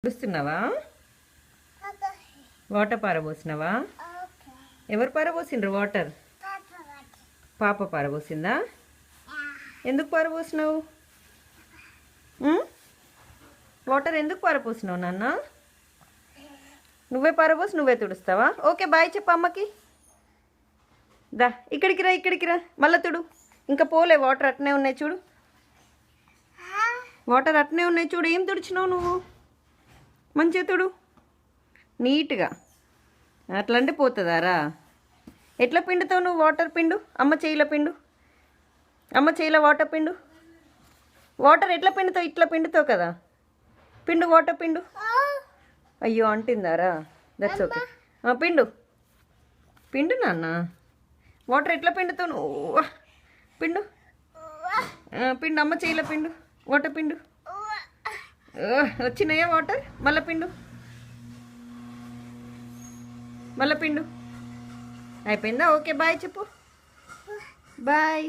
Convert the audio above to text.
తుడుస్తున్నావా? Water పారబోసినావా? ఎవరు పారబోసిండ్రు water? పాప పారబోసిందా? ఎందుకు పారబోసినావు? వాటర్ ఎందుకు పారబోసినావు నాన్న? నువ్వే పారబోసి నువ్వే తుడుస్తావా? ఓకే బాయ్ చెప్పు అమ్మకి. దా ఇక్కడికి రా మళ్ళీ తుడు. ఇంకా పోలే, వాటర్ అట్నే ఉన్నాయి చూడు. వాటర్ అట్నే ఉన్నాయి చూడు. ఏం తుడిచినావు నువ్వు? మంచిగా తుడు నీట్గా. అట్లంటే పోతుందారా? ఎట్లా పిండుతావు నువ్వు? వాటర్ పిండు. అమ్మ చేయిలో పిండు. అమ్మ చేయిలో వాటర్ పిండు. వాటర్ ఎట్లా పిండుతావు? ఇట్లా పిండుతావు కదా. పిండు, వాటర్ పిండు. అయ్యో అంటిందారా? That's okay. పిండు పిండు నాన్న. వాటర్ ఎట్లా పిండుతావు నువ్వు? పిండు పిండు. అమ్మ చేయిలో పిండు. వాటర్ పిండు. వచ్చినాయా వాటర్? మళ్ళీ పిండు. మళ్ళీ పిండు. అయిపోయిందా? ఓకే బాయ్ చెప్పు. బాయ్.